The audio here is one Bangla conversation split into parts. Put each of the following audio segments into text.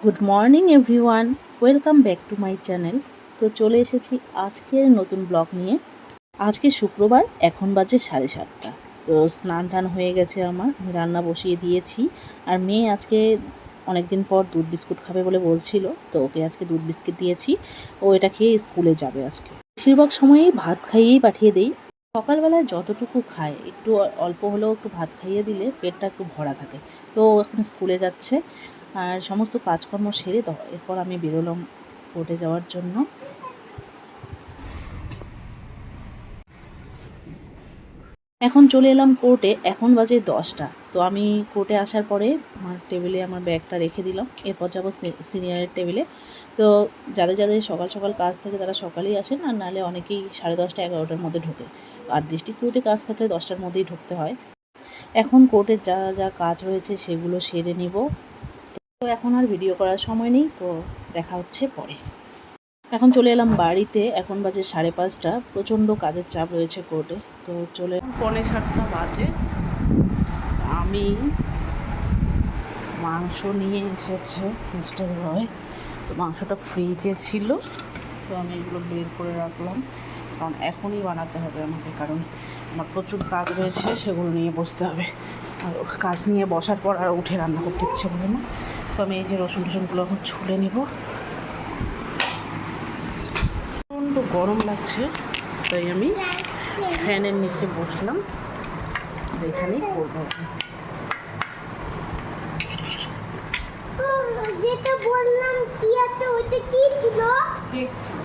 Good morning everyone, welcome back to my channel. তো চলে এসেছি আজকের নতুন ব্লগ নিয়ে। আজকে শুক্রবার, এখন বাজে 7:30। তো স্নান টান হয়ে গেছে আমার, আমি রান্না বসিয়ে দিয়েছি। আর মেয়ে আজকে অনেক দিন পর দুধ বিস্কুট খাবে বলে বলছিল, তো ওকে আজকে দুধ বিস্কুট দিয়েছি। ও এটা খেয়ে স্কুলে যাবে আজকে। বেশিরভাগ সময়েই ভাত খাইয়েই পাঠিয়ে দিই। সকালবেলায় যতটুকু খায়, একটু অল্প হলেও একটু ভাত খাইয়ে দিলে পেটটা একটু ভরা থাকে। তো এখন স্কুলে যাচ্ছে, আর সমস্ত কাজকর্ম সেরে এরপর আমি বেরোলাম কোর্টে যাওয়ার জন্য। এখন চলে এলাম কোর্টে, এখন বাজে 10টা। তো আমি কোর্টে আসার পরে আমার টেবিলে আমার ব্যাগটা রেখে দিলাম, এরপর যাবো সিনিয়রের টেবিলে। তো যাদের যাদের সকাল সকাল কাজ থাকে তারা সকালেই আসেন, আর নাহলে অনেকেই 10:30 11টার মধ্যে ঢোকে। আর ডিস্ট্রিক্ট কোর্টে কাজ থাকলে 10টার মধ্যেই ঢুকতে হয়। এখন কোর্টের যা যা কাজ রয়েছে সেগুলো সেরে নিব। তো এখন আর ভিডিও করার সময় নেই, তো দেখা হচ্ছে পরে। এখন চলে এলাম বাড়িতে, এখন বাজে 5:30। প্রচণ্ড কাজের চাপ রয়েছে কোর্টে। তো চলে 6:45 বাজে। আমি মাংস নিয়ে এসেছে মিস্টার রয়। তো মাংসটা ফ্রিজে ছিল, তো আমি এগুলো বের করে রাখলাম, কারণ এখনই বানাতে হবে আমাকে, কারণ আমার প্রচুর কাজ রয়েছে, সেগুলো নিয়ে বসতে হবে। আর কাজ নিয়ে বসার পর আর উঠে রান্না করতে ইচ্ছে করে না। তো আমি এই যে রসুন টসুনগুলো এখন ছুলে নেব। প্রচণ্ড গরম লাগছে, তাই আমি ফ্যানের নিচে বসলাম, এখানেই করবো। যেটা বললাম কি আছে ওইটা কি ছিল? কেক ছিল।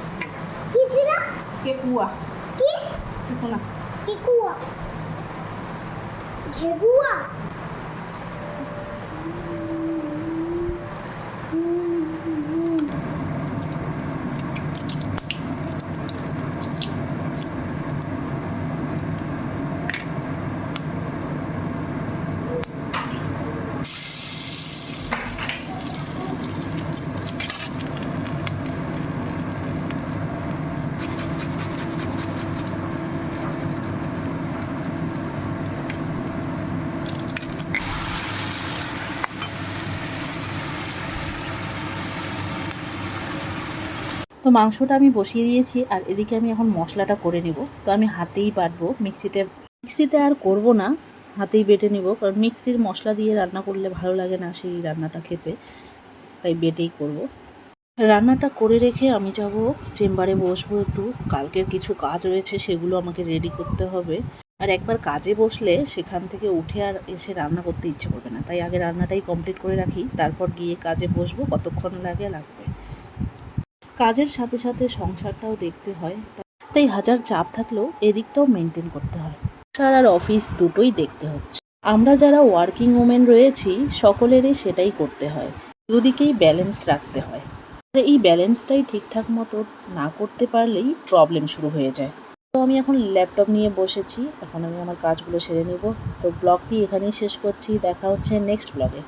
কি ছিল? কেকুয়া। কি? কিছু না। কেকুয়া। ঘেগুয়া। তো মাংসটা আমি বসিয়ে দিয়েছি, আর এদিকে আমি এখন মশলাটা করে নেব। তো আমি হাতেই বাটবো, মিক্সিতে আর করব না, হাতেই বেটে নেব, কারণ মিক্সির মশলা দিয়ে রান্না করলে ভালো লাগে না সেই রান্নাটা খেতে, তাই বেটেই করব। রান্নাটা করে রেখে আমি যাব চেম্বারে বসবো একটু। কালকের কিছু কাজ রয়েছে, সেগুলো আমাকে রেডি করতে হবে। আর একবার কাজে বসলে সেখান থেকে উঠে আর এসে রান্না করতে ইচ্ছে করবে না, তাই আগে রান্নাটাই কমপ্লিট করে রাখি, তারপর গিয়ে কাজে বসবো। কতক্ষণ লাগবে। কাজের সাথে সাথে সংসারটাও দেখতে হয়, তাই হাজার চাপ থাকলেও এদিকটাও মেনটেন করতে হয়। সংসার আর অফিস দুটোই দেখতে হচ্ছে। আমরা যারা ওয়ার্কিং ওমেন রয়েছি সকলেরই সেটাই করতে হয়, দুদিকেই ব্যালেন্স রাখতে হয়। এই ব্যালেন্সটাই ঠিকঠাক মতো না করতে পারলেই প্রবলেম শুরু হয়ে যায়। তো আমি এখন ল্যাপটপ নিয়ে বসেছি, এখন আমি আমার কাজগুলো সেরে নেব। তো ব্লগটি এখানেই শেষ করছি, দেখা হচ্ছে নেক্সট ব্লগে।